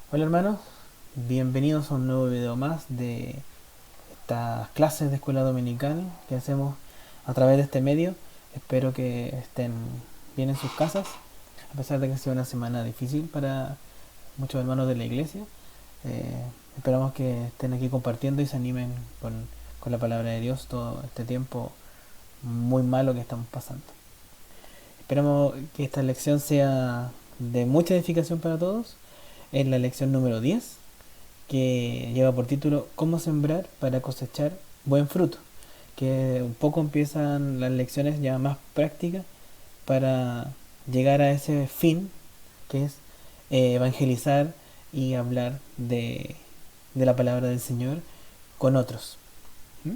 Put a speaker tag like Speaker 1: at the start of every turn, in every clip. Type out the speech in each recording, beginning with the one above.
Speaker 1: Hola hermanos, bienvenidos a un nuevo video más de estas clases de escuela dominical que hacemos a través de este medio. Espero que estén bien en sus casas, a pesar de que ha sido una semana difícil para muchos hermanos de la iglesia. Esperamos que estén aquí compartiendo y se animen con la palabra de Dios todo este tiempo muy malo que estamos pasando. Esperamos que esta lección sea de mucha edificación para todos. Es la lección número 10 que lleva por título "Cómo sembrar para cosechar buen fruto", que un poco empiezan las lecciones ya más prácticas para llegar a ese fin que es evangelizar y hablar de la palabra del Señor con otros. ¿Mm?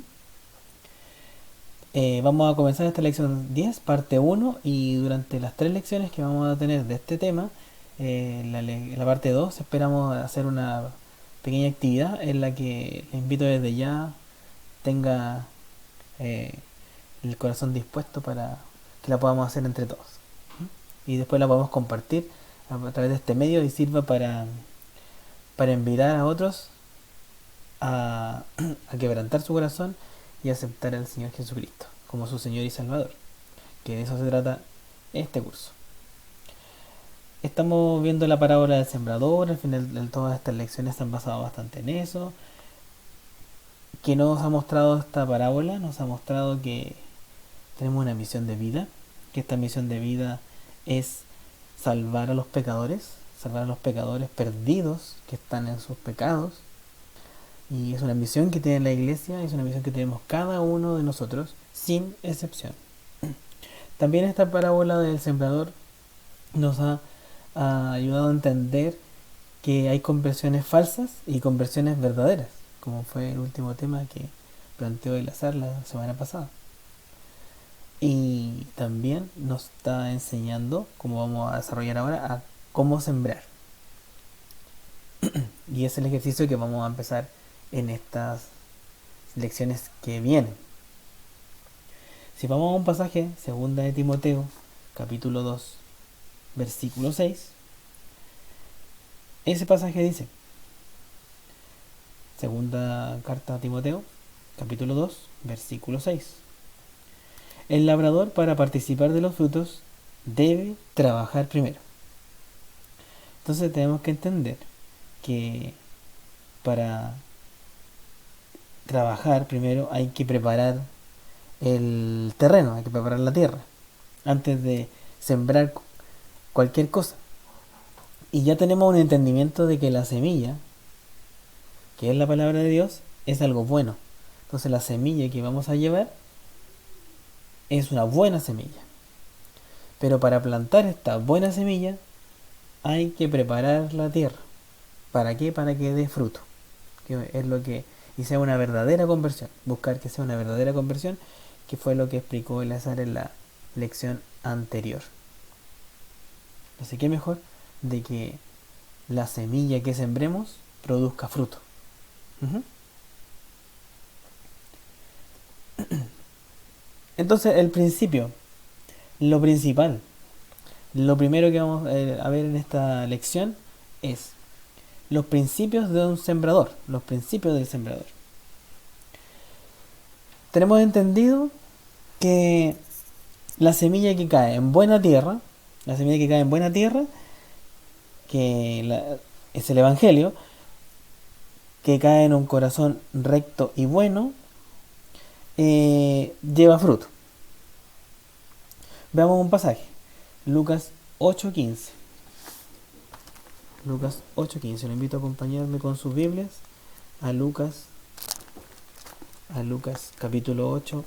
Speaker 1: Vamos a comenzar esta lección 10 parte uno, y durante las tres lecciones que vamos a tener de este tema, la parte 2 esperamos hacer una pequeña actividad en la que le invito desde ya tenga eh, el corazón dispuesto para que la podamos hacer entre todos. Y después la podemos compartir a través de este medio y sirva para invitar a otros a, a quebrantar su corazón y aceptar al Señor Jesucristo como su Señor y Salvador. Que de eso se trata este curso. Estamos viendo la parábola del sembrador. Al final de todas estas lecciones se han basado bastante en eso. ¿Qué nos ha mostrado esta parábola? Nos ha mostrado que tenemos una misión de vida, que esta misión de vida es salvar a los pecadores perdidos que están en sus pecados. Y es una misión que tiene la iglesia, es una misión que tenemos cada uno de nosotros, sin excepción. También esta parábola del sembrador nos ha ayudado a entender que hay conversiones falsas y conversiones verdaderas, como fue el último tema que planteó Elazar la semana pasada. Y también nos está enseñando, como vamos a desarrollar ahora, a cómo sembrar. Y es el ejercicio que vamos a empezar en estas lecciones que vienen. Si vamos a un pasaje, segunda de Timoteo, capítulo 2, versículo 6, ese pasaje dice, segunda carta a Timoteo, capítulo 2, versículo 6: el labrador, para participar de los frutos, debe trabajar primero. Entonces tenemos que entender que para trabajar primero hay que preparar el terreno, hay que preparar la tierra antes de sembrar cualquier cosa. Y ya tenemos un entendimiento de que la semilla, que es la palabra de Dios, es algo bueno. Entonces la semilla que vamos a llevar es una buena semilla. Pero para plantar esta buena semilla hay que preparar la tierra. ¿Para qué? Para que dé fruto. Que es lo que... y sea una verdadera conversión. Buscar que sea una verdadera conversión, que fue lo que explicó Elazar en la lección anterior. Así que mejor de que la semilla que sembremos produzca fruto. Entonces el principio, lo principal, lo primero que vamos a ver en esta lección es los principios de un sembrador, los principios del sembrador. Tenemos entendido que la semilla que cae en buena tierra, la semilla que cae en buena tierra, es el Evangelio, que cae en un corazón recto y bueno, lleva fruto. Veamos un pasaje, Lucas 8:15. Lucas 8:15. Lo invito a acompañarme con sus Biblias a Lucas capítulo 8,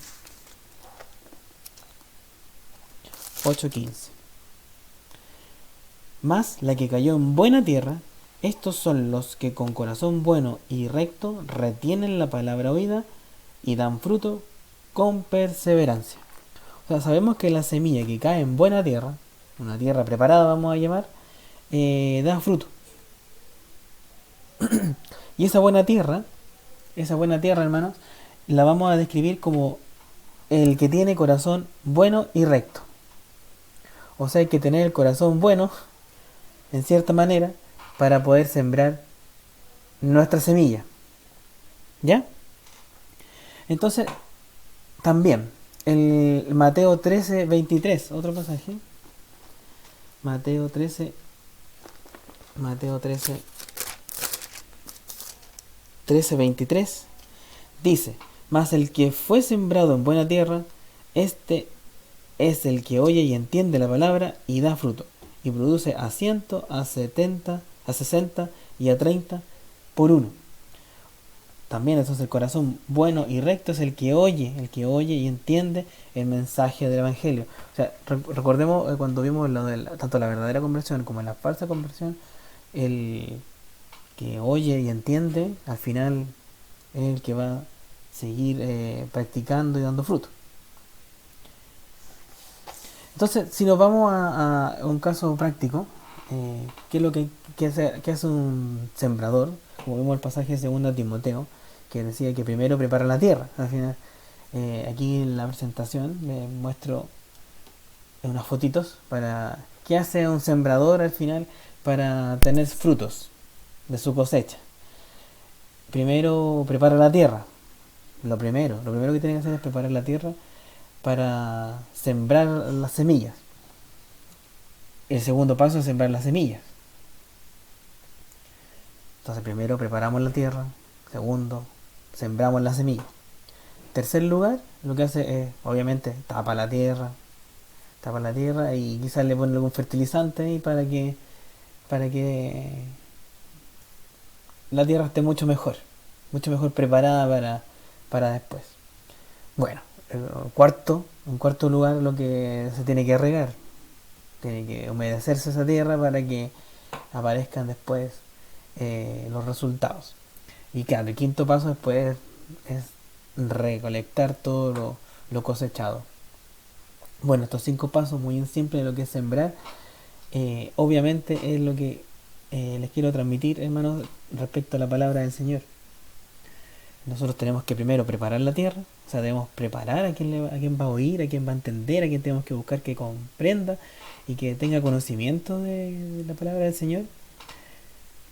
Speaker 1: 8:15. Mas la que cayó en buena tierra, estos son los que con corazón bueno y recto retienen la palabra oída y dan fruto con perseverancia. O sea, sabemos que la semilla que cae en buena tierra, una tierra preparada vamos a llamar, da fruto. Y esa buena tierra, hermanos, la vamos a describir como el que tiene corazón bueno y recto. O sea, hay que tener el corazón bueno, en cierta manera, para poder sembrar nuestra semilla. ¿Ya? Entonces, también, el Mateo 13:23, otro pasaje. Mateo 13, Mateo 13:23 dice: mas el que fue sembrado en buena tierra, este es el que oye y entiende la palabra y da fruto, y produce a 100, a 70, a 60 y a 30 por uno. También entonces el corazón bueno y recto es el que oye y entiende el mensaje del Evangelio. O sea, recordemos cuando vimos lo de tanto la verdadera conversión como la falsa conversión, el que oye y entiende, al final es el que va a seguir practicando y dando fruto. Entonces, si nos vamos a un caso práctico, ¿qué es lo que hace un sembrador? Como vimos el pasaje de 2 Timoteo, que decía que primero prepara la tierra. Al final, aquí en la presentación les muestro unas fotitos para qué hace un sembrador al final para tener frutos de su cosecha. Primero prepara la tierra. Lo primero que tiene que hacer es preparar la tierra para sembrar las semillas. El segundo paso es sembrar las semillas. Entonces primero preparamos la tierra, segundo sembramos las semillas. Tercer lugar, lo que hace es, obviamente, tapa la tierra y quizás le pone algún fertilizante ahí para que la tierra esté mucho mejor preparada para después. Bueno, en cuarto lugar, lo que se tiene que regar, tiene que humedecerse esa tierra para que aparezcan después los resultados. Y claro, el quinto paso después es recolectar todo lo cosechado. Bueno, estos 5 pasos muy simples de lo que es sembrar, obviamente es lo que les quiero transmitir, hermanos, respecto a la palabra del Señor. Nosotros tenemos que primero preparar la tierra, o sea, debemos preparar a quien va a oír, a quien va a entender, a quien tenemos que buscar que comprenda y que tenga conocimiento de la palabra del Señor.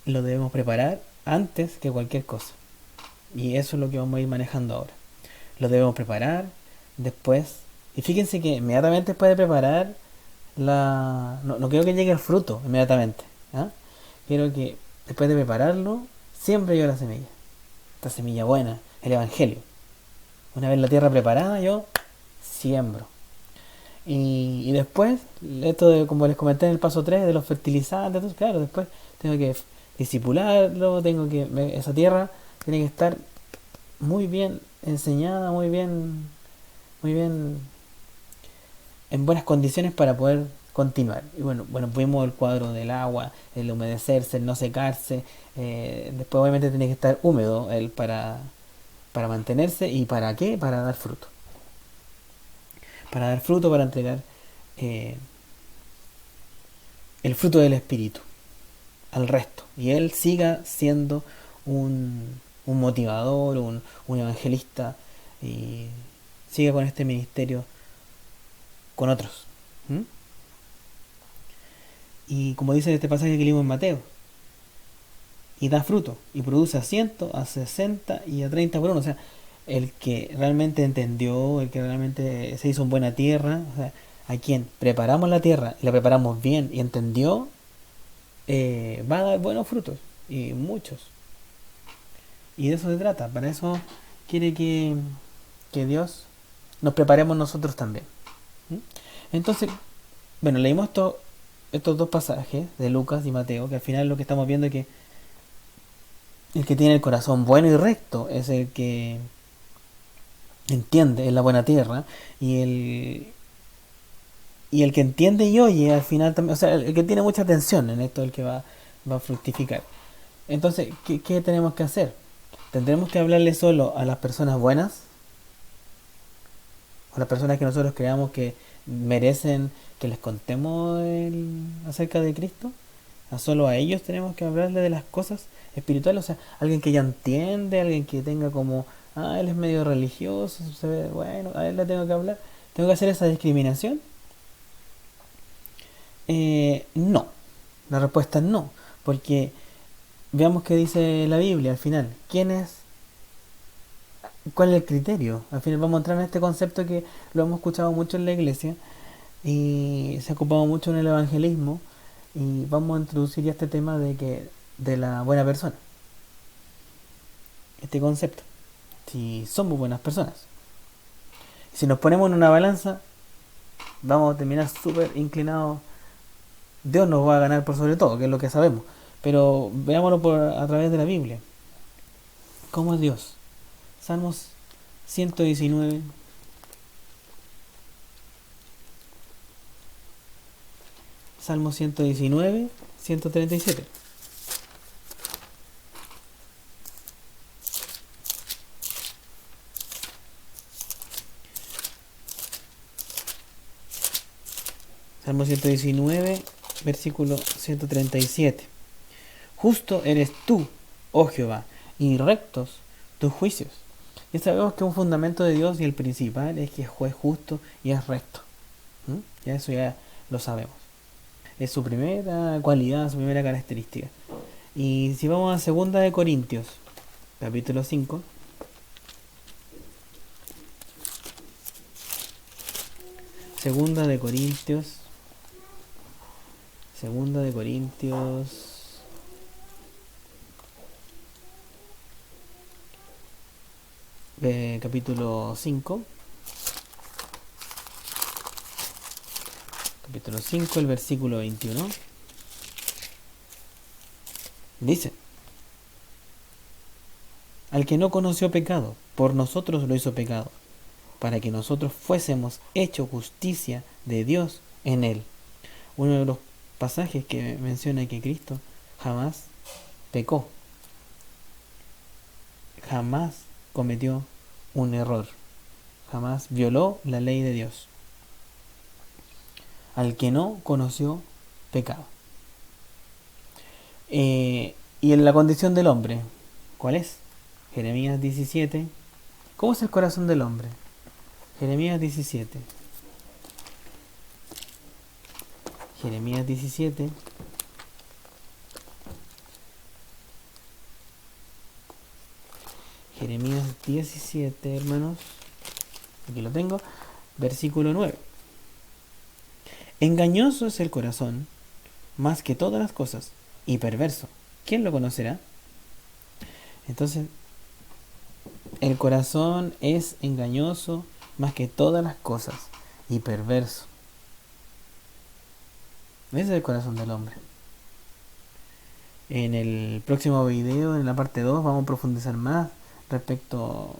Speaker 1: Lo debemos preparar antes que cualquier cosa. Y eso es lo que vamos a ir manejando ahora. Lo debemos preparar después. Y fíjense que inmediatamente después de preparar no quiero que llegue el fruto inmediatamente. ¿Ah? Quiero que después de prepararlo, siempre yo la semilla. Esta semilla buena, el Evangelio. Una vez la tierra preparada, yo siembro. Y después, esto de, como les comenté en el paso 3 de los fertilizantes, entonces, claro, después tengo que disipularlo, esa tierra tiene que estar muy bien enseñada, muy bien en buenas condiciones para poder continuar. Y bueno, vimos el cuadro del agua, el humedecerse, el no secarse, después obviamente tiene que estar húmedo para mantenerse. ¿Y para qué? Para dar fruto. Para dar fruto, para entregar eh, el fruto del Espíritu al resto. Y Él siga siendo un motivador, un evangelista, y siga con este ministerio con otros. ¿Mm? Y como dice este pasaje que leímos en Mateo, y da fruto, y produce a 100, a 60 y a 30 por uno. O sea, el que realmente entendió, el que realmente se hizo en buena tierra, o sea, a quien preparamos la tierra y la preparamos bien y entendió, va a dar buenos frutos, y muchos. Y de eso se trata, para eso quiere que Dios nos preparemos nosotros también. ¿Mm? Entonces, bueno, leímos estos 2 pasajes de Lucas y Mateo, que al final lo que estamos viendo es que el que tiene el corazón bueno y recto es el que entiende en la buena tierra, y el que entiende y oye al final también, o sea, el que tiene mucha atención en esto es el que va a fructificar. Entonces, ¿qué tenemos que hacer? ¿Tendremos que hablarle solo a las personas buenas? ¿O a las personas que nosotros creamos que merecen que les contemos acerca de Cristo? ¿A solo a ellos tenemos que hablarle de las cosas espirituales? O sea, alguien que ya entiende, alguien que tenga como, él es medio religioso, se ve, bueno, a él le tengo que hablar. ¿Tengo que hacer esa discriminación? No. La respuesta es no. Porque veamos qué dice la Biblia al final. ¿Cuál es el criterio? Al final vamos a entrar en este concepto que lo hemos escuchado mucho en la iglesia y se ha ocupado mucho en el evangelismo, y vamos a introducir ya este tema de la buena persona, este concepto. Si somos buenas personas, si nos ponemos en una balanza, vamos a terminar súper inclinados. Dios nos va a ganar por sobre todo, que es lo que sabemos. Pero veámoslo a través de la Biblia. ¿Cómo es Dios? Salmos 119. Salmo 119, 137. Salmo 119, versículo 137. Justo eres tú, oh Jehová, y rectos tus juicios. Y sabemos que un fundamento de Dios y el principal es que es justo y es recto. Ya eso ya lo sabemos. Es su primera cualidad, su primera característica. Y si vamos a segunda de Corintios, capítulo 5. Segunda de Corintios. Segunda de Corintios. Capítulo 5. Capítulo 5, el versículo 21. Dice: al que no conoció pecado, por nosotros lo hizo pecado, para que nosotros fuésemos hecho justicia de Dios en él. Uno de los pasajes que menciona que Cristo jamás pecó, jamás cometió un error, jamás violó la ley de Dios. Al que no conoció pecado. Y en la condición del hombre, ¿cuál es? Jeremías 17. ¿Cómo es el corazón del hombre? Jeremías 17. Jeremías 17. Jeremías 17, hermanos. Aquí lo tengo. Versículo 9. Engañoso es el corazón, más que todas las cosas, y perverso. ¿Quién lo conocerá? Entonces, el corazón es engañoso más que todas las cosas, y perverso. Ese es el corazón del hombre. En el próximo video, en la parte 2, vamos a profundizar más respecto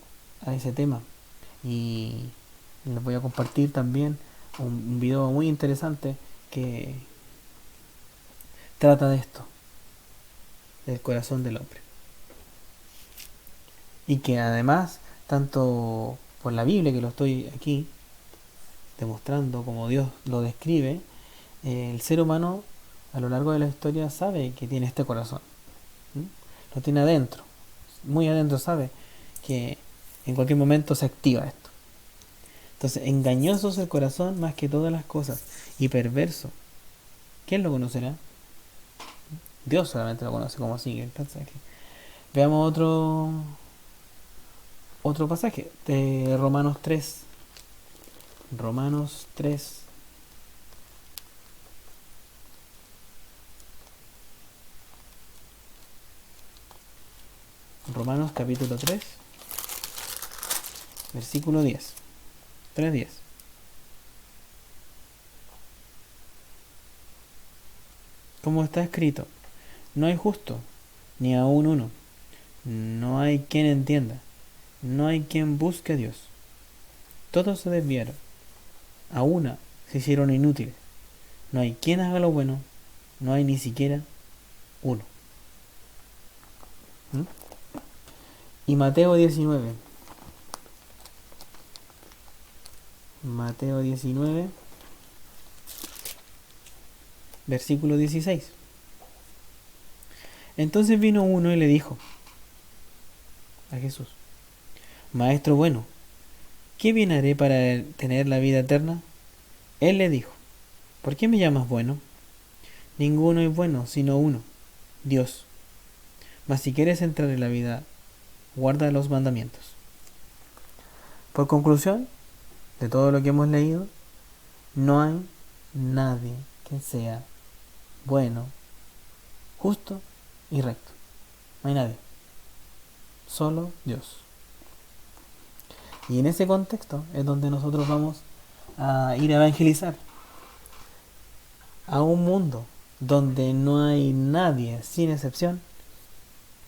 Speaker 1: a ese tema. Y les voy a compartir también un video muy interesante que trata de esto, del corazón del hombre. Y que además, tanto por la Biblia, que lo estoy aquí demostrando como Dios lo describe, el ser humano a lo largo de la historia sabe que tiene este corazón. Lo tiene adentro, muy adentro, sabe que en cualquier momento se activa esto. Entonces, engañoso es el corazón más que todas las cosas, y perverso. ¿Quién lo conocerá? Dios solamente lo conoce. Como sigue el pasaje. Veamos otro pasaje de Romanos 3. Romanos 3. Romanos capítulo 3, versículo 10. 3:10. Como está escrito: no hay justo, ni aun uno. No hay quien entienda. No hay quien busque a Dios. Todos se desviaron. A una se hicieron inútiles. No hay quien haga lo bueno. No hay ni siquiera uno. Y Mateo 19. Mateo 19, versículo 16. Entonces vino uno y le dijo a Jesús: Maestro bueno, ¿qué bien haré para tener la vida eterna? Él le dijo: ¿por qué me llamas bueno? Ninguno es bueno, sino uno, Dios. Mas si quieres entrar en la vida, guarda los mandamientos. Por conclusión de todo lo que hemos leído, no hay nadie que sea bueno, justo y recto. No hay nadie. Solo Dios. Y en ese contexto es donde nosotros vamos a ir a evangelizar a un mundo donde no hay nadie, sin excepción,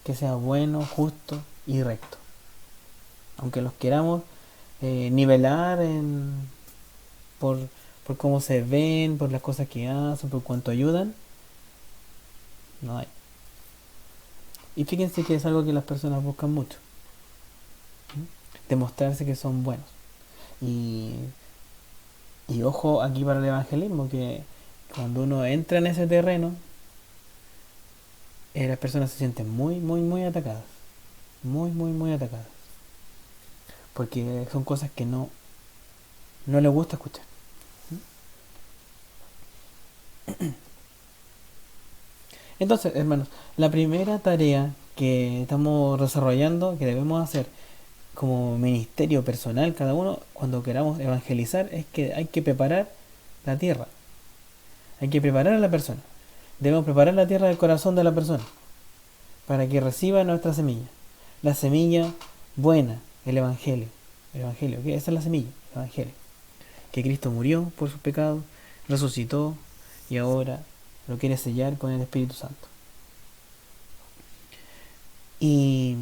Speaker 1: que sea bueno, justo y recto. Aunque los queramos nivelar por, por cómo se ven, por las cosas que hacen, por cuánto ayudan, no hay. Y fíjense que es algo que las personas buscan mucho. Demostrarse que son buenos. Y, y ojo aquí para el evangelismo, que cuando uno entra en ese terreno, las personas se sienten muy, muy, muy atacadas. Muy, muy, muy atacadas. Porque son cosas que no les gusta escuchar. Entonces, hermanos, la primera tarea que estamos desarrollando, que debemos hacer como ministerio personal cada uno cuando queramos evangelizar, es que hay que preparar la tierra. Hay que preparar a la persona. Debemos preparar la tierra del corazón de la persona para que reciba nuestra semilla. La semilla buena, el evangelio. El evangelio, ¿qué? Esa es la semilla, el evangelio. Que Cristo murió por sus pecados, resucitó y ahora lo quiere sellar con el Espíritu Santo. Y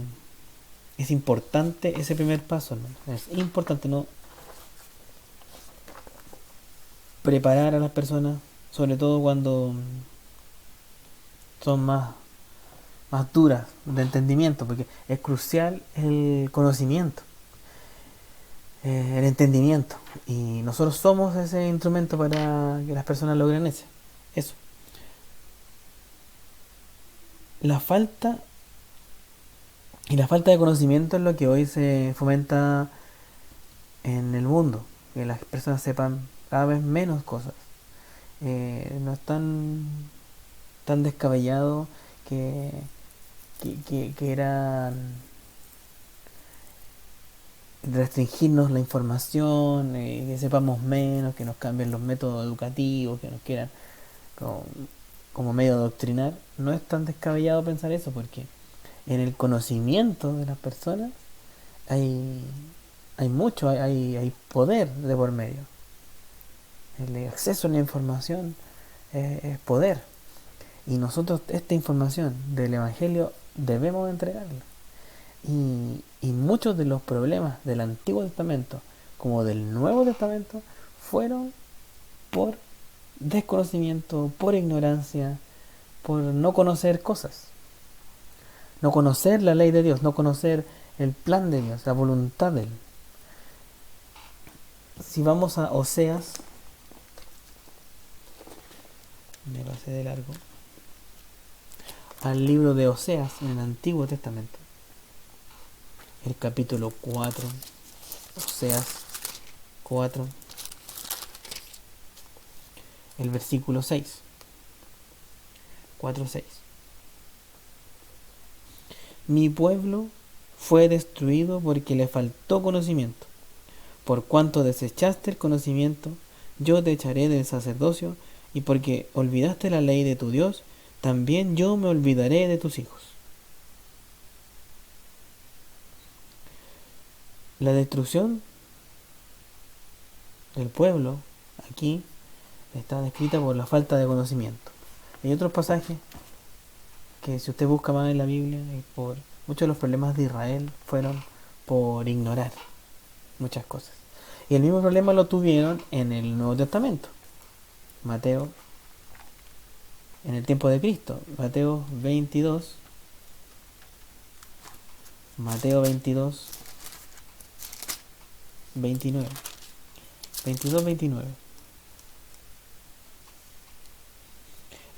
Speaker 1: es importante ese primer paso, hermano. Es importante no preparar a las personas, sobre todo cuando son más duras de entendimiento, porque es crucial el conocimiento, el entendimiento. Y nosotros somos ese instrumento para que las personas logren eso. La falta de conocimiento es lo que hoy se fomenta en el mundo, que las personas sepan cada vez menos cosas. No es tan descabellado que era restringirnos la información, que sepamos menos, que nos cambien los métodos educativos, que nos quieran como medio adoctrinar. No es tan descabellado pensar eso, porque en el conocimiento de las personas hay mucho, hay poder de por medio. El acceso a la información es poder. Y nosotros esta información del Evangelio debemos entregarla. Y muchos de los problemas del Antiguo Testamento como del Nuevo Testamento fueron por desconocimiento, por ignorancia, por no conocer cosas. No conocer la ley de Dios, no conocer el plan de Dios, la voluntad de Él. Si vamos a Oseas, me pasé de largo, al libro de Oseas en el Antiguo Testamento, el capítulo 4, Oseas 4, el versículo 6, 4:6. Mi pueblo fue destruido porque le faltó conocimiento. Por cuanto desechaste el conocimiento, yo te echaré del sacerdocio, y porque olvidaste la ley de tu Dios, también yo me olvidaré de tus hijos. La destrucción del pueblo aquí está descrita por la falta de conocimiento. Hay otros pasajes que si usted busca más en la Biblia, por muchos de los problemas de Israel fueron por ignorar muchas cosas. Y el mismo problema lo tuvieron en el Nuevo Testamento. Mateo, en el tiempo de Cristo, Mateo 22, 29. 22-29.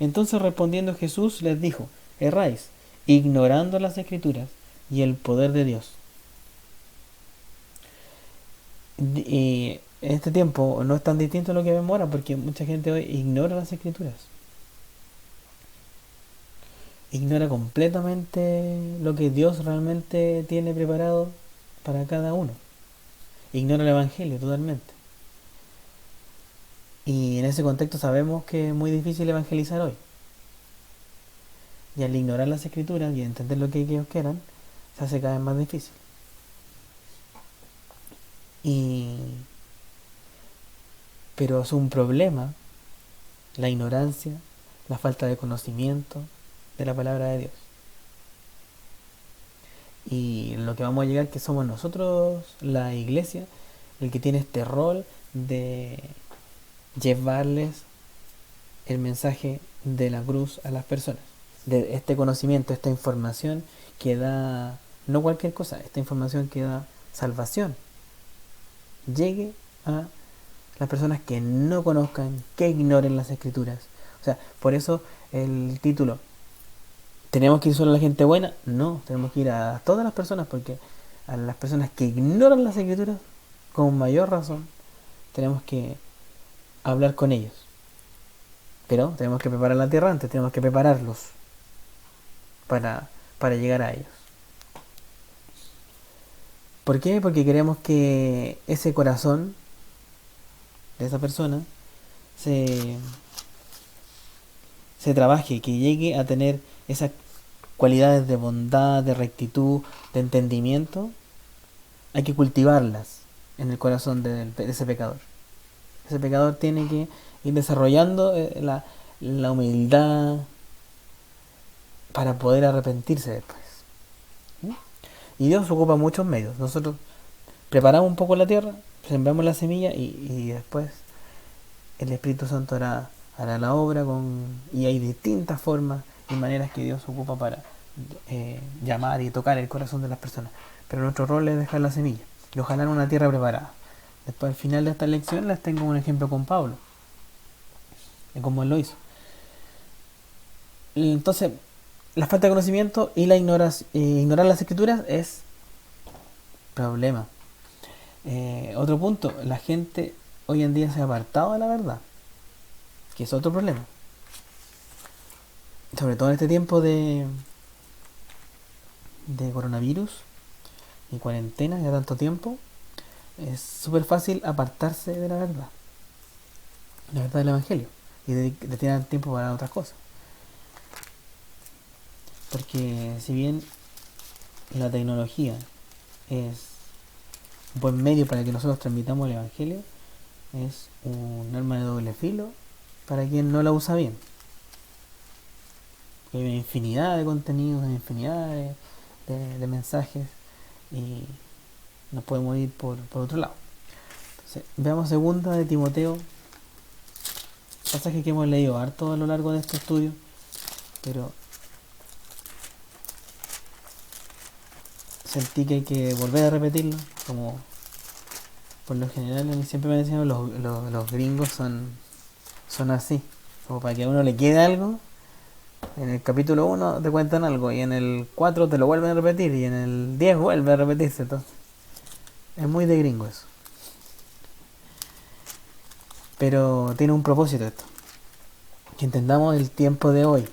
Speaker 1: Entonces respondiendo Jesús les dijo: erráis, ignorando las Escrituras y el poder de Dios. Y en este tiempo no es tan distinto a lo que vemos ahora, porque mucha gente hoy ignora las Escrituras. ignora completamente lo que Dios realmente tiene preparado para cada uno. Ignora el Evangelio totalmente. Y en ese contexto sabemos que es muy difícil evangelizar hoy. Y al ignorar las escrituras y entender lo que ellos quieran, se hace cada vez más difícil. Y... Pero es un problema la ignorancia, la falta de conocimiento de la palabra de Dios. Y lo que vamos a llegar es que somos nosotros, la iglesia, el que tiene este rol de llevarles el mensaje de la cruz a las personas. De este conocimiento, esta información que da, no cualquier cosa, esta información que da salvación, llegue a las personas que no conozcan, que ignoren las escrituras. O sea, por eso el título, ¿tenemos que ir solo a la gente buena? No, tenemos que ir a todas las personas, porque a las personas que ignoran las escrituras, con mayor razón, tenemos que hablar con ellos. Pero tenemos que preparar la tierra antes, tenemos que prepararlos para llegar a ellos. ¿Por qué? Porque queremos que ese corazón de esa persona se, se trabaje, que llegue a tener esas cualidades de bondad, de rectitud, de entendimiento. Hay que cultivarlas en el corazón de ese pecador. Ese pecador tiene que ir desarrollando la humildad para poder arrepentirse después. ¿Mm? Y Dios ocupa muchos medios. Nosotros preparamos un poco la tierra, sembramos la semilla y después el Espíritu Santo hará la obra y hay distintas formas y maneras que Dios ocupa para llamar y tocar el corazón de las personas. Pero nuestro rol es dejar la semilla y ojalá en una tierra preparada. Después al final de esta lección les tengo un ejemplo con Pablo, de cómo él lo hizo. Entonces, la falta de conocimiento y ignorar las escrituras es problema. Otro punto, la gente hoy en día se ha apartado de la verdad, que es otro problema. Sobre todo en este tiempo de coronavirus y cuarentena, ya tanto tiempo, es súper fácil apartarse de la verdad del Evangelio, y de tener tiempo para otras cosas. Porque si bien la tecnología es un buen medio para que nosotros transmitamos el Evangelio, es un arma de doble filo para quien no la usa bien. Hay una infinidad de contenidos, una infinidad de mensajes y nos podemos ir por otro lado. Entonces, veamos segunda de Timoteo, pasaje que hemos leído harto a lo largo de este estudio, pero sentí que hay que volver a repetirlo, como por lo general siempre me decían los gringos son así, como para que a uno le quede algo. En el capítulo 1 te cuentan algo y en el 4 te lo vuelven a repetir y en el 10 vuelve a repetirse. Entonces es muy de gringo eso, pero tiene un propósito esto, que entendamos el tiempo de hoy,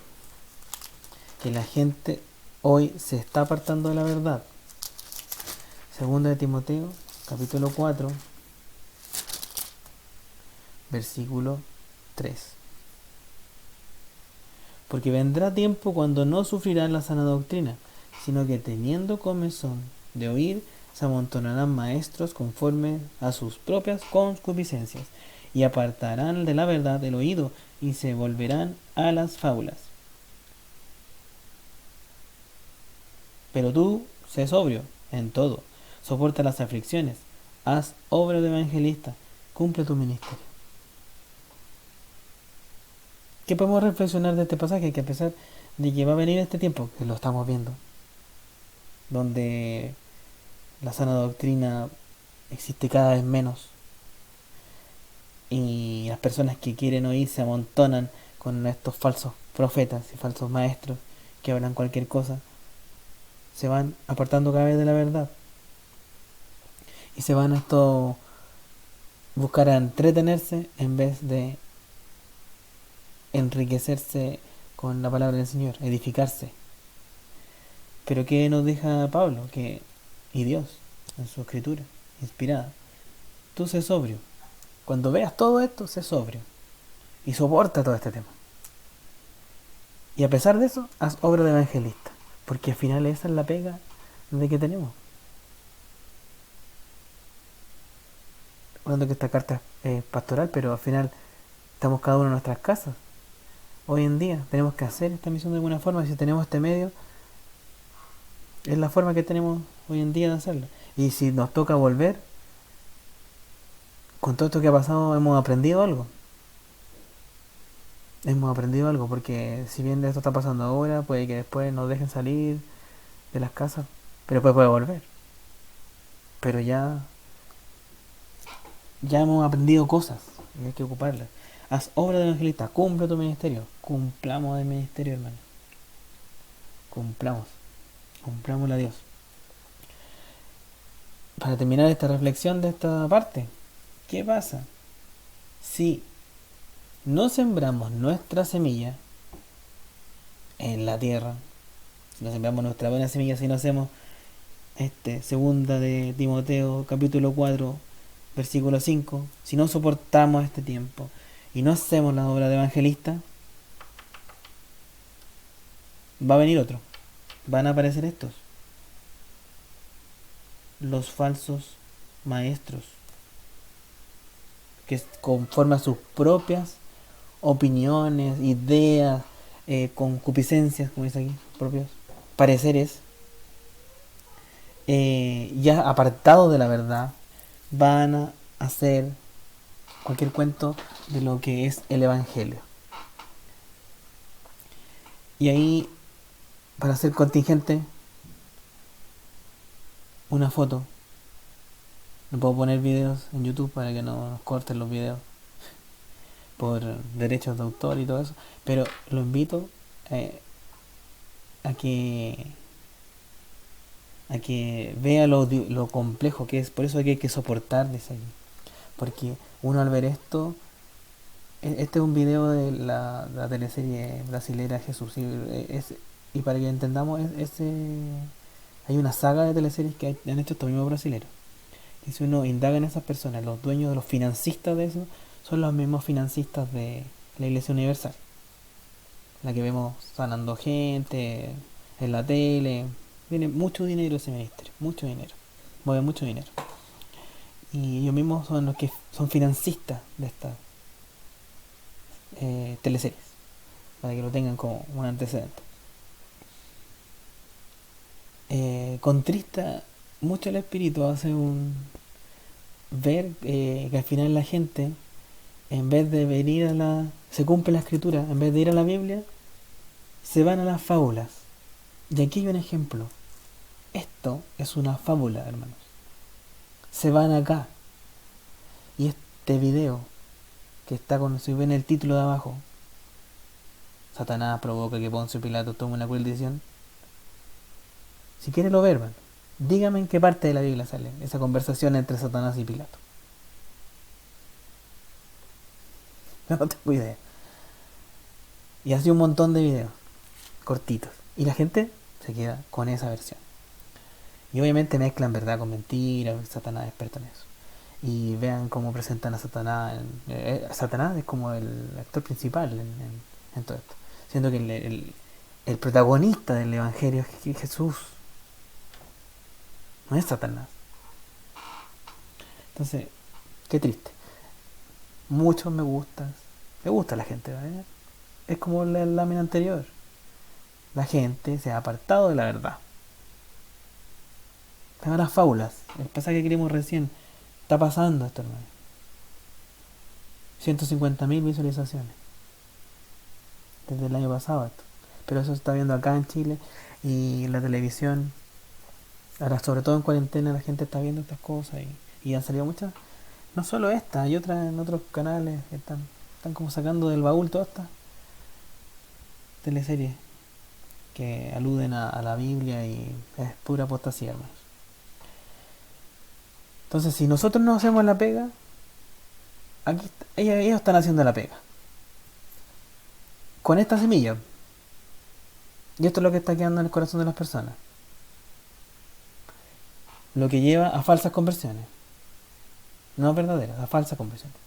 Speaker 1: que la gente hoy se está apartando de la verdad. Segunda de Timoteo, capítulo 4, versículo 3. Porque vendrá tiempo cuando no sufrirán la sana doctrina, sino que teniendo comezón de oír, se amontonarán maestros conforme a sus propias concupiscencias, y apartarán de la verdad el oído, y se volverán a las fábulas. Pero tú, sé sobrio en todo, soporta las aflicciones, haz obra de evangelista, cumple tu ministerio. ¿Qué podemos reflexionar de este pasaje? Que a pesar de que va a venir este tiempo, que lo estamos viendo, donde la sana doctrina existe cada vez menos y las personas que quieren oír se amontonan con estos falsos profetas y falsos maestros que hablan cualquier cosa, se van apartando cada vez de la verdad y se van a buscar a entretenerse en vez de enriquecerse con la palabra del Señor, edificarse. Pero ¿qué nos deja Pablo? Y Dios, en su escritura, inspirada. Tú sé sobrio. Cuando veas todo esto, sé sobrio. Y soporta todo este tema. Y a pesar de eso, haz obra de evangelista. Porque al final esa es la pega de que tenemos. Hablando que esta carta es pastoral, pero al final estamos cada uno en nuestras casas. Hoy en día tenemos que hacer esta misión de alguna forma. Si tenemos este medio, es la forma que tenemos hoy en día de hacerlo. Y si nos toca volver, con todo esto que ha pasado, hemos aprendido algo. Hemos aprendido algo, porque si bien esto está pasando ahora, puede que después nos dejen salir de las casas, pero después puede volver. Pero ya hemos aprendido cosas y hay que ocuparlas. Haz obra de evangelista, cumple tu ministerio. Cumplamos el ministerio, hermano. Cumplámosle a Dios. Para terminar esta reflexión de esta parte, ¿qué pasa si no sembramos nuestra semilla en la tierra? Si no sembramos nuestra buena semilla, si no hacemos segunda de Timoteo capítulo 4 versículo 5, si no soportamos este tiempo y no hacemos la obra de evangelista, va a venir otro. Van a aparecer los falsos maestros, que conforman sus propias opiniones, ideas, concupiscencias, como dice aquí, propios pareceres, ya apartados de la verdad, van a hacer cualquier cuento de lo que es el Evangelio. Y ahí, para hacer contingente, una foto. No puedo poner videos en YouTube para que no nos corten los videos por derechos de autor y todo eso, pero lo invito a que vea lo complejo que es. Por eso hay que soportar, dice aquí, porque uno al ver esto, este es un video de la teleserie brasilera Jesús, y para que entendamos, hay una saga de teleseries que han hecho estos mismos brasileros. Y si uno indaga en esas personas, los dueños de los financistas de eso, son los mismos financistas de la Iglesia Universal, la que vemos sanando gente en la tele. Viene mucho dinero ese ministerio, mucho dinero, mueve mucho dinero. Y ellos mismos son los que son financistas de estas teleseries, para que lo tengan como un antecedente. Contrista mucho el espíritu, hace ver que al final la gente, en vez de venir se cumple la escritura, en vez de ir a la Biblia, se van a las fábulas. Y aquí hay un ejemplo. Esto es una fábula, hermanos. Se van acá. Y este video, que está con, si ven el título de abajo, Satanás provoca que Poncio Pilato tome una cruel decisión. Si quiere lo ver, hermano, dígame en qué parte de la Biblia sale esa conversación entre Satanás y Pilato. No tengo idea. Y así un montón de videos cortitos. Y la gente se queda con esa versión. Y obviamente mezclan verdad con mentira. Satanás es experto en eso. Y vean cómo presentan a Satanás. Satanás es como el actor principal en todo esto. Siendo que el protagonista del Evangelio es Jesús. No es Satanás. Entonces, qué triste. Muchos me gustan. Me gusta la gente, ¿verdad? Es como la lámina anterior. La gente se ha apartado de la verdad. Están las fábulas. El pasaje que queremos recién. Está pasando esto, hermano. 150.000 visualizaciones. Desde el año pasado esto. Pero eso se está viendo acá en Chile. Y la televisión. Ahora, sobre todo en cuarentena, la gente está viendo estas cosas. Y han salido muchas. No solo esta, hay otras en otros canales que están como sacando del baúl todas estas teleseries que aluden a la Biblia, y es pura apostasía, hermanos. Entonces, si nosotros no hacemos la pega, aquí ellos están haciendo la pega con esta semilla. Y esto es lo que está quedando en el corazón de las personas. Lo que lleva a falsas conversiones. No verdaderas, a falsas conversiones.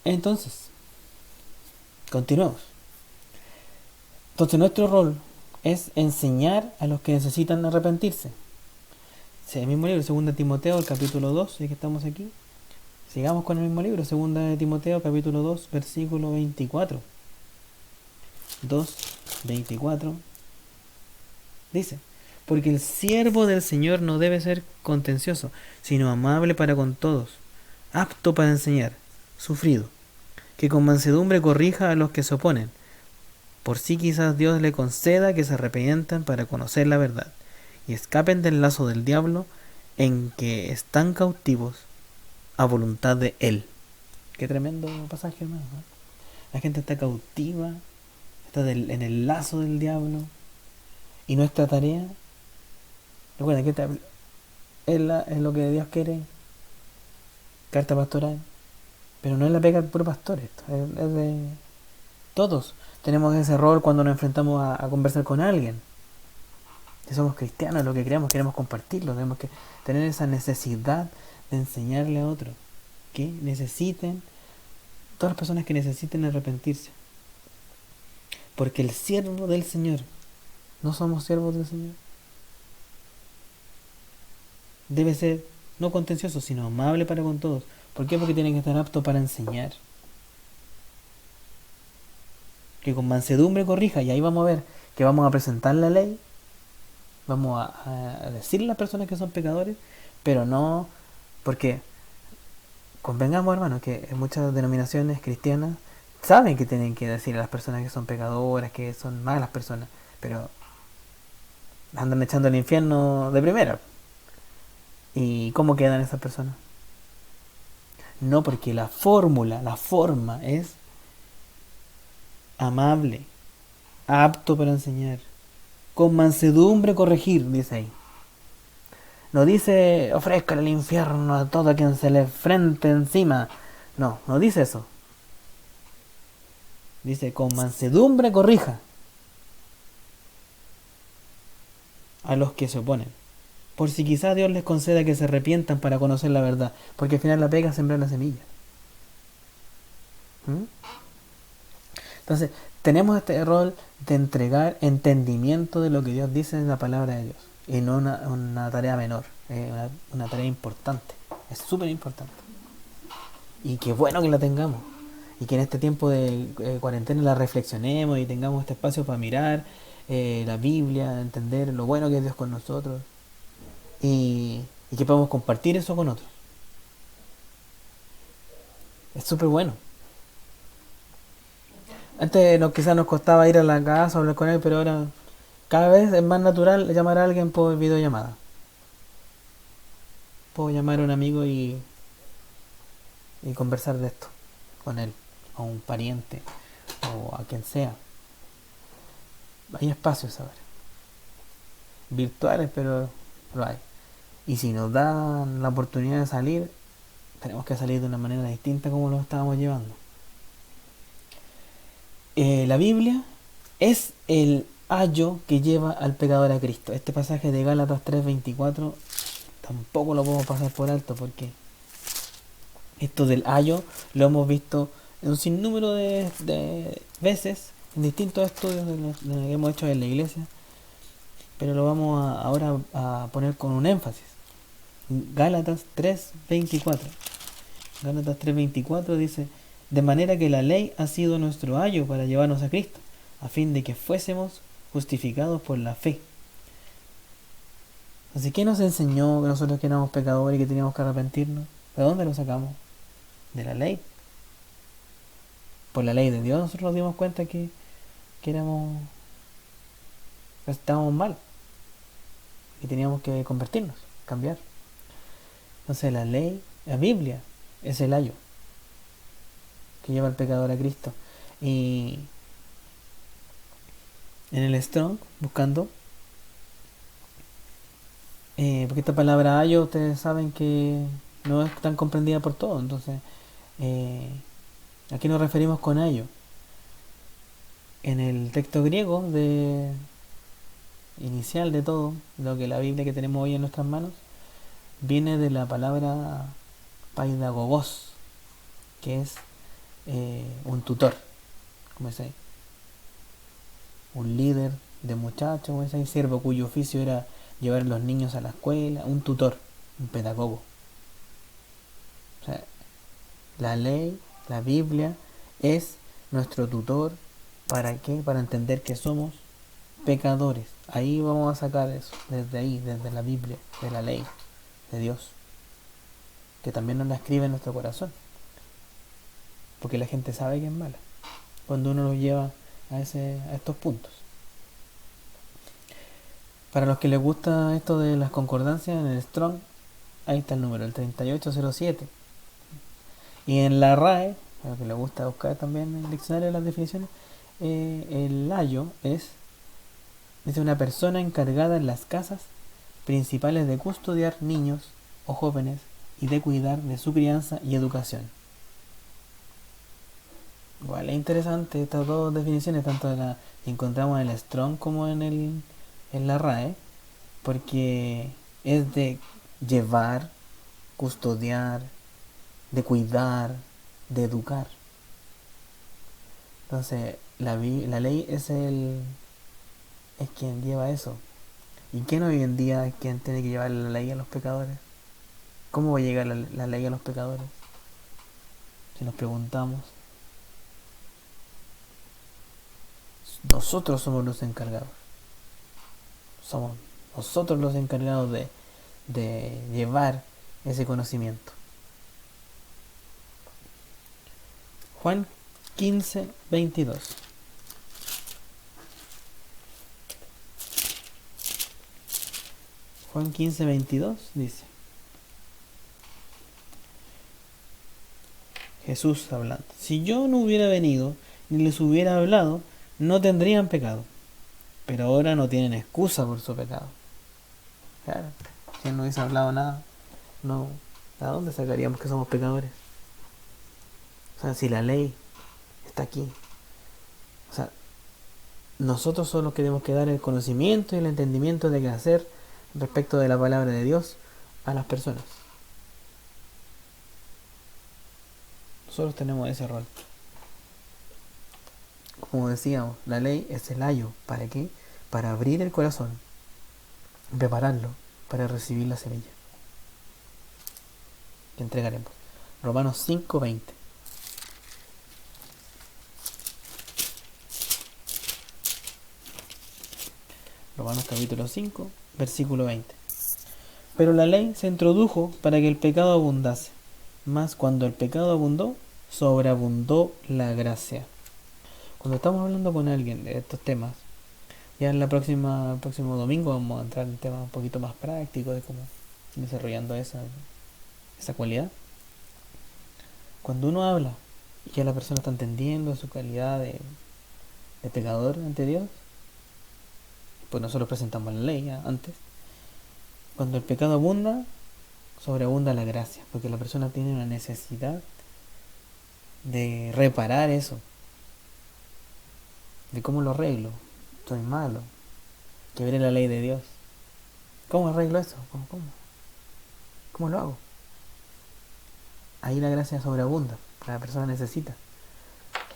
Speaker 1: Entonces, continuemos. Entonces nuestro rol es enseñar a los que necesitan arrepentirse. Sí, el mismo libro, 2 Timoteo, el capítulo 2, ya que estamos aquí. Sigamos con el mismo libro, 2 Timoteo, capítulo 2, versículo 24. 2, 24. Dice, porque el siervo del Señor no debe ser contencioso, sino amable para con todos, apto para enseñar, sufrido, que con mansedumbre corrija a los que se oponen. Por si quizás Dios le conceda que se arrepientan para conocer la verdad y escapen del lazo del diablo en que están cautivos a voluntad de Él. Qué tremendo pasaje, hermano, ¿no? La gente está cautiva, está en el lazo del diablo. Y nuestra tarea, recuerden que es lo que Dios quiere, carta pastoral, pero no es la pega del puro pastor, esto es de todos. Tenemos ese rol cuando nos enfrentamos a conversar con alguien. Si somos cristianos, lo que creamos, queremos compartirlo. Tenemos que tener esa necesidad de enseñarle a otros que necesiten, todas las personas que necesiten arrepentirse. Porque el siervo del Señor, no somos siervos del Señor, debe ser no contencioso, sino amable para con todos. ¿Por qué? Porque tiene que estar apto para enseñar. Que con mansedumbre corrija, y ahí vamos a ver que vamos a presentar la ley, vamos a decirle a las personas que son pecadores, pero no, porque convengamos, hermanos, que en muchas denominaciones cristianas saben que tienen que decir a las personas que son pecadoras, que son malas personas, pero andan echando al infierno de primera. ¿Y cómo quedan esas personas? No, porque la forma es amable, apto para enseñar, con mansedumbre corregir, dice ahí. No dice ofrezca el infierno a todo quien se le frente encima. No, no dice eso. Dice con mansedumbre corrija a los que se oponen. Por si quizás Dios les conceda que se arrepientan para conocer la verdad. Porque al final la pega es sembrar la semilla. ¿Mm? Entonces, tenemos este rol de entregar entendimiento de lo que Dios dice en la palabra de Dios. Y no una tarea menor, una tarea importante. Es súper importante. Y qué bueno que la tengamos. Y que en este tiempo de cuarentena la reflexionemos y tengamos este espacio para mirar la Biblia, entender lo bueno que es Dios con nosotros. Y que podamos compartir eso con otros. Es súper bueno. Antes quizás nos costaba ir a la casa o hablar con él, pero ahora cada vez es más natural llamar a alguien por videollamada. Puedo llamar a un amigo y conversar de esto con él, o un pariente, o a quien sea. Hay espacios ahora, virtuales, pero lo hay. Y si nos dan la oportunidad de salir, tenemos que salir de una manera distinta como lo estábamos llevando. La Biblia es el ayo que lleva al pecador a Cristo. Este pasaje de Gálatas 3:24 tampoco lo podemos pasar por alto, porque esto del ayo lo hemos visto en un sinnúmero de veces en distintos estudios de los que hemos hecho en la iglesia, pero lo vamos ahora a poner con un énfasis. Gálatas 3:24. Gálatas 3:24 dice: de manera que la ley ha sido nuestro ayo para llevarnos a Cristo, a fin de que fuésemos justificados por la fe. Así que nos enseñó que nosotros que éramos pecadores y que teníamos que arrepentirnos. ¿De dónde lo sacamos? De la ley. Por la ley de Dios nosotros nos dimos cuenta que estábamos mal y teníamos que convertirnos, cambiar. Entonces la ley, la Biblia, es el ayo que lleva al pecador a Cristo. Y en el Strong, buscando, porque esta palabra ayo ustedes saben que no es tan comprendida por todos, entonces ¿A qué nos referimos con ello? En el texto griego inicial de todo, lo que la Biblia que tenemos hoy en nuestras manos, viene de la palabra paidagogos, que es un tutor, como dice ahí, un líder de muchachos, como dice ahí, siervo cuyo oficio era llevar a los niños a la escuela, un tutor, un pedagogo. O sea, la ley, la Biblia, es nuestro tutor. ¿Para qué? Para entender que somos pecadores. Ahí vamos a sacar eso, desde ahí, desde la Biblia, de la ley de Dios, que también nos la escribe en nuestro corazón, porque la gente sabe que es mala cuando uno los lleva a estos puntos. Para los que les gusta esto de las concordancias, en el Strong, ahí está el número, el 3807. Y en la RAE, a los que les gusta buscar también el diccionario de las definiciones, el ayo dice una persona encargada en las casas principales de custodiar niños o jóvenes y de cuidar de su crianza y educación. Igual es interesante estas dos definiciones, tanto de la que encontramos en el Strong como en la RAE, porque es de llevar, custodiar, de cuidar, de educar. Entonces, la ley es quien lleva eso. ¿Y quién hoy en día es quien tiene que llevar la ley a los pecadores? ¿Cómo va a llegar la ley a los pecadores? Si nos preguntamos, nosotros somos los encargados. Somos nosotros los encargados de llevar ese conocimiento. Juan 15:22. Juan 15:22 dice: Jesús hablando, si yo no hubiera venido ni les hubiera hablado, no tendrían pecado, pero ahora no tienen excusa por su pecado. Claro, si él no hubiese hablado nada, no, ¿a dónde sacaríamos que somos pecadores? O sea, si la ley está aquí, o sea, nosotros solo queremos que dar el conocimiento y el entendimiento de qué hacer respecto de la palabra de Dios a las personas. Nosotros tenemos ese rol. Como decíamos, la ley es el ayo. ¿Para qué? Para abrir el corazón, prepararlo para recibir la semilla que entregaremos. Romanos 5:20. Romanos capítulo 5, versículo 20. Pero la ley se introdujo para que el pecado abundase, mas cuando el pecado abundó, sobreabundó la gracia. Cuando estamos hablando con alguien de estos temas, ya en el próximo domingo vamos a entrar en temas un poquito más prácticos de cómo desarrollando esa cualidad. Cuando uno habla y ya la persona está entendiendo su calidad de pecador ante Dios, pues nosotros presentamos la ley ya antes. Cuando el pecado abunda, sobreabunda la gracia, porque la persona tiene una necesidad de reparar eso, de cómo lo arreglo. Estoy malo, quebré la ley de Dios. ¿Cómo arreglo eso? ¿Cómo lo hago? Ahí la gracia sobreabunda, la persona necesita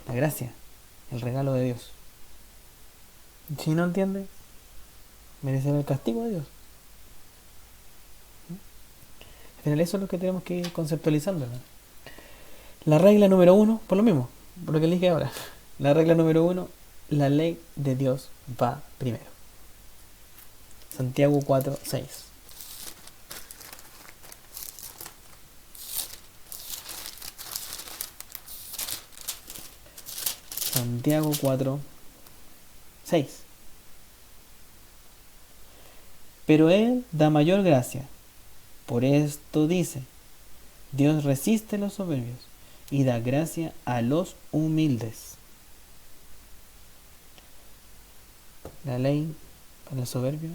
Speaker 1: la gracia, el regalo de Dios. Si no entiende, merecerá el castigo de Dios. Al final eso es lo que tenemos que ir conceptualizando, ¿no? La regla número 1, por lo mismo, por lo que le dije ahora. La regla número 1, la ley de Dios va primero. Santiago 4:6. Santiago 4:6. Pero Él da mayor gracia. Por esto dice: Dios resiste a los soberbios y da gracia a los humildes. La ley para el soberbio,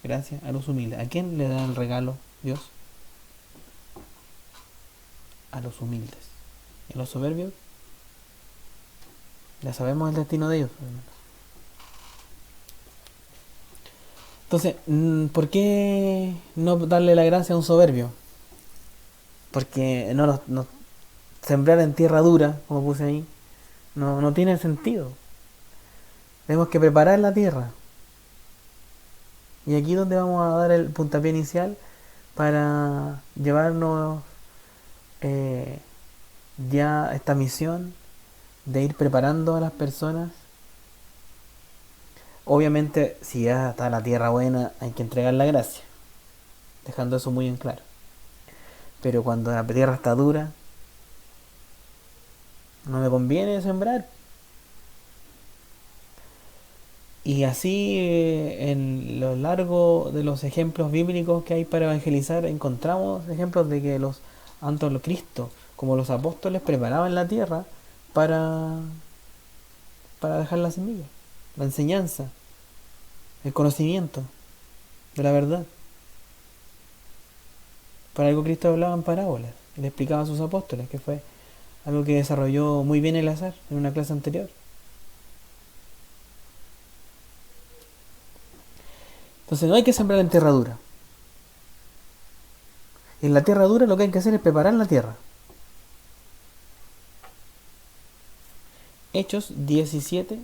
Speaker 1: gracia a los humildes. ¿A quién le da el regalo Dios? A los humildes. ¿Y a los soberbios? Ya sabemos el destino de ellos. Entonces, ¿por qué no darle la gracia a un soberbio? Porque sembrar en tierra dura, como puse ahí, no tiene sentido. Tenemos que preparar la tierra. Y aquí es donde vamos a dar el puntapié inicial para llevarnos eh, ya esta misión de ir preparando a las personas. Obviamente, si ya está la tierra buena, hay que entregar la gracia, dejando eso muy en claro. Pero cuando la tierra está dura, no me conviene sembrar. Y así, en lo largo de los ejemplos bíblicos que hay para evangelizar, encontramos ejemplos de que tanto los Cristo como los apóstoles preparaban la tierra para, para dejar la semilla, la enseñanza, el conocimiento de la verdad. Para algo Cristo hablaba en parábolas y le explicaba a sus apóstoles, que fue algo que desarrolló muy bien el azar en una clase anterior. Entonces no hay que sembrar en tierra dura. En la tierra dura lo que hay que hacer es preparar la tierra. Hechos 17.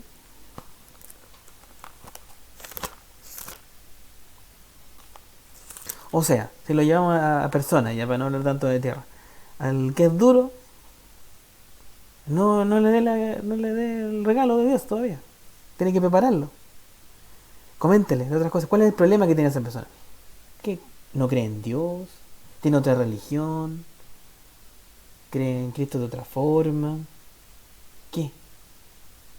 Speaker 1: O sea, si lo llevamos a personas, ya para no hablar tanto de tierra, al que es duro, no le dé el regalo de Dios todavía. Tiene que prepararlo. Coméntele de otras cosas. ¿Cuál es el problema que tiene esa persona? Que no cree en Dios, tiene otra religión, cree en Cristo de otra forma. ¿Qué?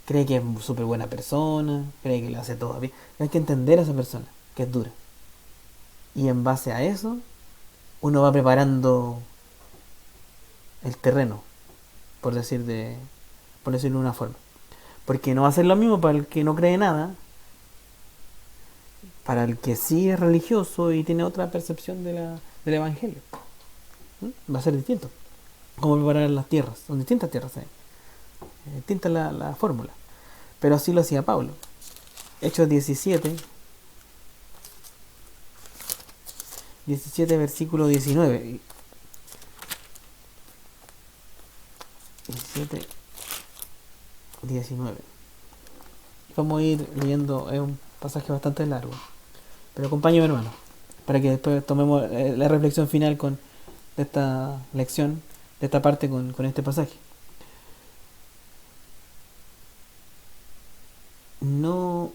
Speaker 1: Cree que es súper buena persona, cree que lo hace todo bien. Hay que entender a esa persona, que es dura. Y en base a eso, uno va preparando el terreno, por decirlo de una forma. Porque no va a ser lo mismo para el que no cree nada, para el que sí es religioso y tiene otra percepción del evangelio. Va a ser distinto. Cómo preparar las tierras, son distintas tierras, distinta la fórmula. Pero así lo hacía Pablo. Hechos 17 versículo 19. 17, 19. Vamos a ir leyendo, es un pasaje bastante largo. Pero acompáñame, hermano, para que después tomemos la reflexión final de esta lección, de esta parte con este pasaje. No.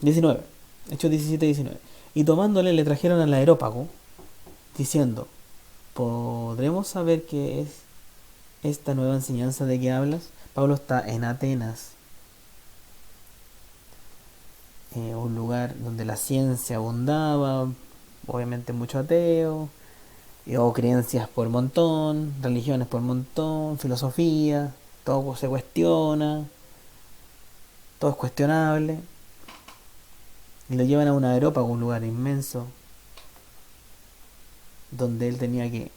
Speaker 1: 19. Hechos 17, 19. Y tomándole le trajeron al aerópago, diciendo: ¿podremos saber qué es esta nueva enseñanza de que hablas? Pablo está en Atenas, un lugar donde la ciencia abundaba, obviamente mucho ateo, o creencias por montón, religiones por montón, filosofía, todo se cuestiona, todo es cuestionable. Y lo llevan a un aerópago, un lugar inmenso, donde él tenía que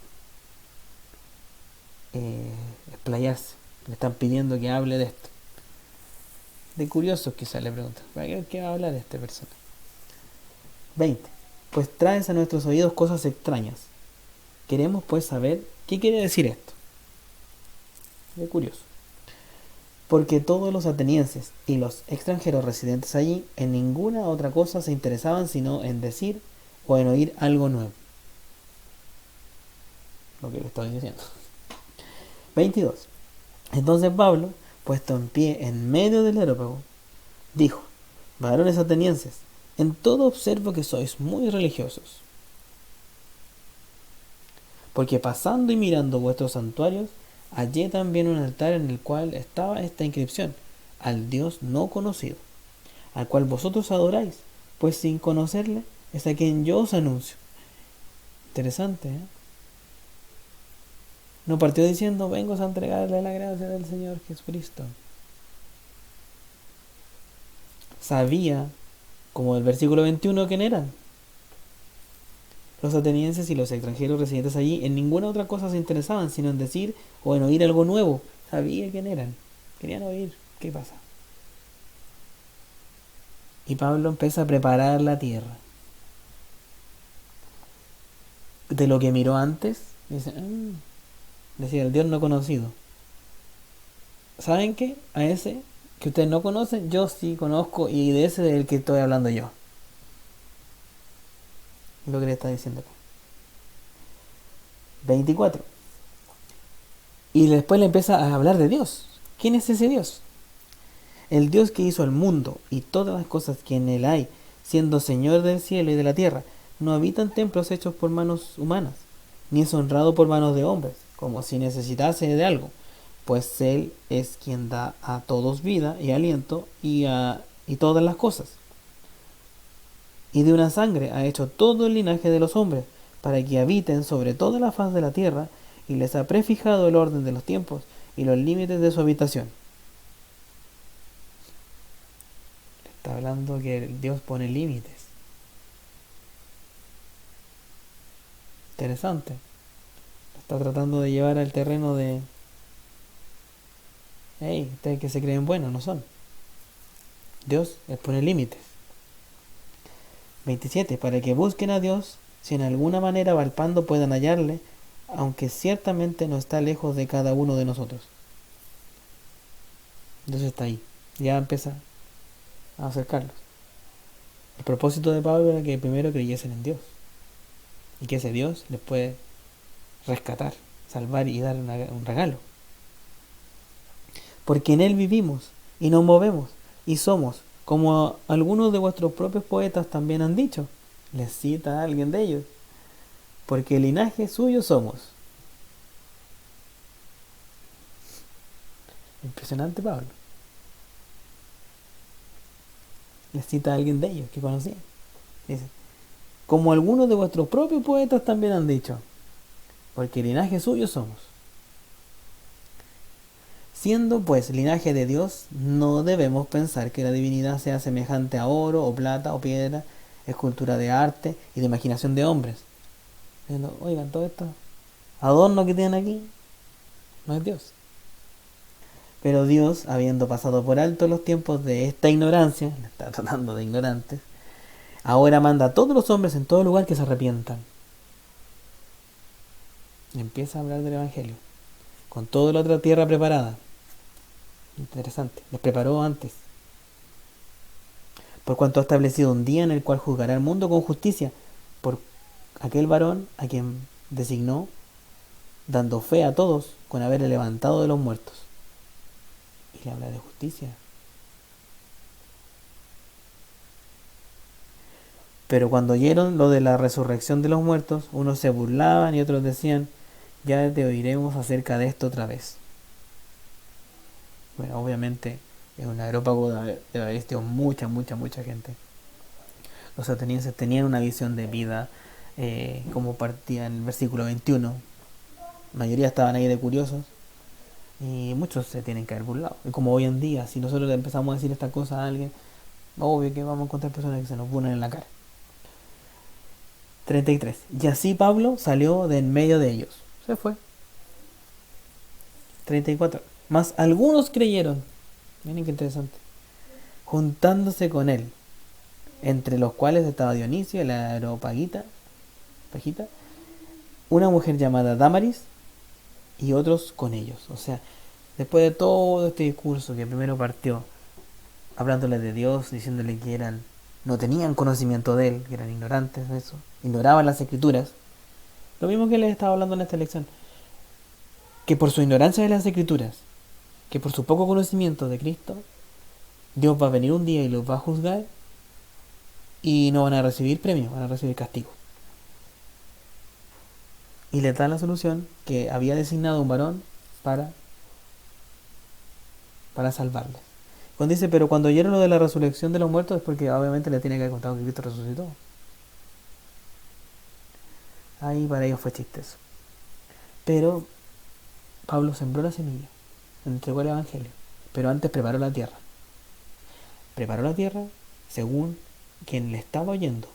Speaker 1: explayarse. Le están pidiendo que hable de esto. De curiosos quizás le preguntan: ¿qué va a hablar esta persona? 20. Pues traes a nuestros oídos cosas extrañas. Queremos pues saber qué quiere decir esto. De curioso. Porque todos los atenienses y los extranjeros residentes allí en ninguna otra cosa se interesaban sino en decir o en oír algo nuevo. Lo que le estoy diciendo. 22. Entonces Pablo, puesto en pie en medio del aerópago, dijo: varones atenienses, en todo observo que sois muy religiosos. Porque pasando y mirando vuestros santuarios, hallé también un altar en el cual estaba esta inscripción: al Dios no conocido, al cual vosotros adoráis, pues sin conocerle es a quien yo os anuncio. Interesante, ¿eh? No partió diciendo: vengo a entregarle la gracia del Señor Jesucristo. Sabía, como el versículo 21, quién eran. Los atenienses y los extranjeros residentes allí en ninguna otra cosa se interesaban, sino en decir o en oír algo nuevo. Sabía quién eran. Querían oír qué pasa. Y Pablo empieza a preparar la tierra. De lo que miró antes, dice, decía el Dios no conocido. ¿Saben qué? A ese que ustedes no conocen, yo sí conozco y de ese es el que estoy hablando yo. Es lo que le está diciendo acá. 24. Y después le empieza a hablar de Dios. ¿Quién es ese Dios? El Dios que hizo el mundo y todas las cosas que en él hay, siendo Señor del cielo y de la tierra, no habita en templos hechos por manos humanas, ni es honrado por manos de hombres, como si necesitase de algo, pues Él es quien da a todos vida y aliento y todas las cosas. Y de una sangre ha hecho todo el linaje de los hombres, para que habiten sobre toda la faz de la tierra, y les ha prefijado el orden de los tiempos y los límites de su habitación. Está hablando que Dios pone límites. Interesante. Está tratando de llevar al terreno de... Hey, ustedes que se creen buenos, no son. Dios les pone límites. 27. Para que busquen a Dios, si en alguna manera palpando puedan hallarle, aunque ciertamente no está lejos de cada uno de nosotros. Dios está ahí. Ya empieza a acercarlos. El propósito de Pablo era que primero creyesen en Dios. Y que ese Dios les puede rescatar, salvar y dar un regalo. Porque en Él vivimos y nos movemos y somos, como algunos de vuestros propios poetas también han dicho. Les cita a alguien de ellos. Porque el linaje suyo somos. Impresionante Pablo. Les cita a alguien de ellos que conocían. Dice, como algunos de vuestros propios poetas también han dicho. Porque el linaje suyo somos. Siendo pues linaje de Dios, no debemos pensar que la divinidad sea semejante a oro o plata o piedra, escultura de arte y de imaginación de hombres. Diciendo, oigan, todo esto adorno que tienen aquí no es Dios. Pero Dios, habiendo pasado por alto los tiempos de esta ignorancia, le está tratando de ignorantes, ahora manda a todos los hombres en todo lugar que se arrepientan. Y empieza a hablar del Evangelio, con toda la otra tierra preparada. Interesante, les preparó antes. Por cuanto ha establecido un día en el cual juzgará al mundo con justicia, por aquel varón a quien designó, dando fe a todos con haberle levantado de los muertos. Y le habla de justicia. Pero cuando oyeron lo de la resurrección de los muertos, unos se burlaban y otros decían, ya te oiremos acerca de esto otra vez. Bueno, obviamente en un aerópago de haber existido mucha gente. Los atenienses tenían una visión de vida, como partía en el versículo 21. La mayoría estaban ahí de curiosos y muchos se tienen que haber burlado. Y como hoy en día, si nosotros le empezamos a decir esta cosa a alguien, obvio que vamos a encontrar personas que se nos burlan en la cara. 33. Y así Pablo salió de en medio de ellos. Se fue. 34. Mas algunos creyeron. Miren qué interesante. Juntándose con él, entre los cuales estaba Dionisio, la Areopagita, una mujer llamada Damaris, y otros con ellos. O sea, después de todo este discurso que primero partió hablándole de Dios, diciéndole que no tenían conocimiento de él, que eran ignorantes de eso, ignoraban las escrituras, lo mismo que les estaba hablando en esta lección, que por su ignorancia de las escrituras, que por su poco conocimiento de Cristo, Dios va a venir un día y los va a juzgar y no van a recibir premio, van a recibir castigo. Y le da la solución que había designado un varón para salvarles. Cuando dice, pero cuando oyeron lo de la resurrección de los muertos, es porque obviamente le tiene que haber contado que Cristo resucitó. Ahí para ellos fue chistoso. Pero Pablo sembró la semilla, entregó el Evangelio, pero antes preparó la tierra. Preparó la tierra según quien le estaba oyendo.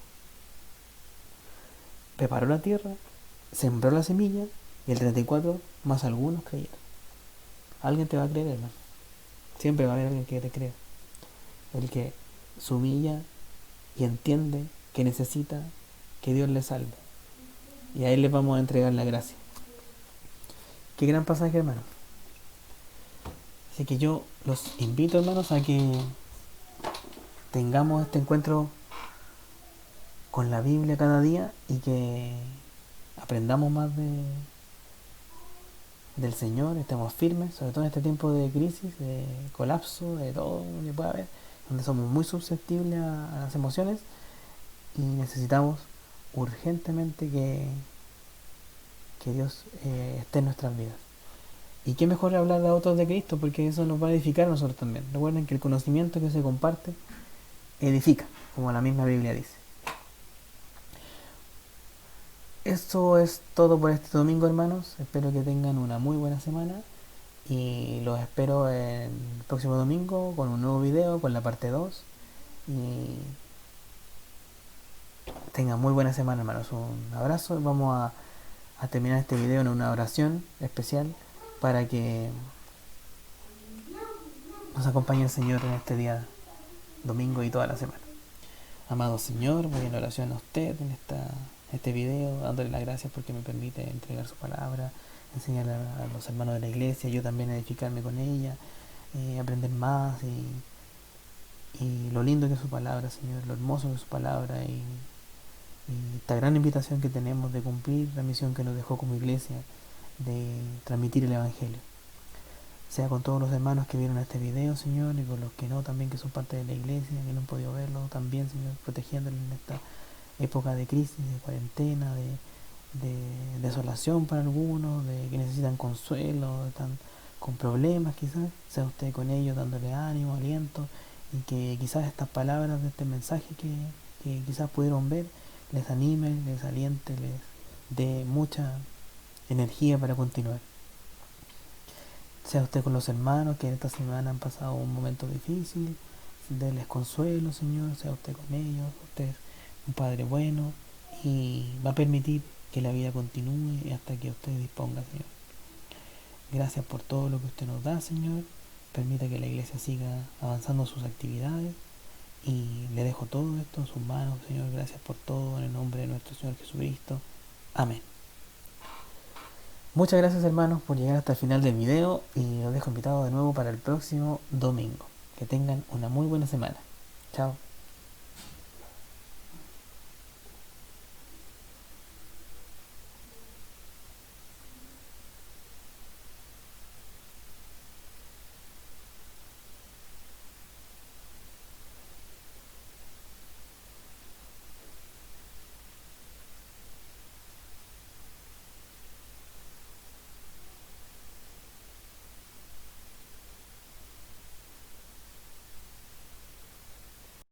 Speaker 1: Preparó la tierra, sembró la semilla, y el 34 más algunos creyeron. Alguien te va a creer, hermano. Siempre va a haber alguien que te crea. El que se humilla y entiende que necesita que Dios le salve. Y a Él le vamos a entregar la gracia. Qué gran pasaje, hermano. Así que yo los invito, hermanos, a que tengamos este encuentro con la Biblia cada día y que aprendamos más del Señor, estemos firmes, sobre todo en este tiempo de crisis, de colapso, de todo lo que pueda haber, donde somos muy susceptibles a las emociones y necesitamos urgentemente que Dios esté en nuestras vidas. Y qué mejor hablar a otros de Cristo, porque eso nos va a edificar a nosotros también. Recuerden que el conocimiento que se comparte edifica, como la misma Biblia dice. Eso es todo por este domingo, hermanos. Espero que tengan una muy buena semana y los espero el próximo domingo con un nuevo video, con la parte 2. Y tengan muy buena semana, hermanos. Un abrazo. Vamos a terminar este video en una oración especial para que nos acompañe el Señor en este día domingo y toda la semana. Amado Señor, voy en oración a usted en este video, dándole las gracias porque me permite entregar su palabra, enseñar a los hermanos de la iglesia, yo también edificarme con ella, aprender más y lo lindo que es su palabra, Señor, lo hermoso que es su palabra y esta gran invitación que tenemos de cumplir la misión que nos dejó como iglesia, de transmitir el Evangelio. Sea con todos los hermanos que vieron este video, Señor, y con los que no, también que son parte de la iglesia, que no han podido verlo, también, Señor, protegiéndolos en esta época de crisis, de cuarentena, de desolación para algunos, de que necesitan consuelo, están con problemas quizás, sea usted con ellos dándole ánimo, aliento, y que quizás estas palabras de este mensaje que quizás pudieron ver, les anime, les aliente, les dé mucha energía para continuar. Sea usted con los hermanos que en esta semana han pasado un momento difícil, denles consuelo, Señor, sea usted con ellos, usted es un Padre bueno y va a permitir que la vida continúe hasta que usted disponga, Señor. Gracias por todo lo que usted nos da, Señor. Permita que la iglesia siga avanzando sus actividades y le dejo todo esto en sus manos, Señor. Gracias por todo en el nombre de nuestro Señor Jesucristo. Amén. Muchas gracias, hermanos, por llegar hasta el final del video y los dejo invitados de nuevo para el próximo domingo. Que tengan una muy buena semana. Chao.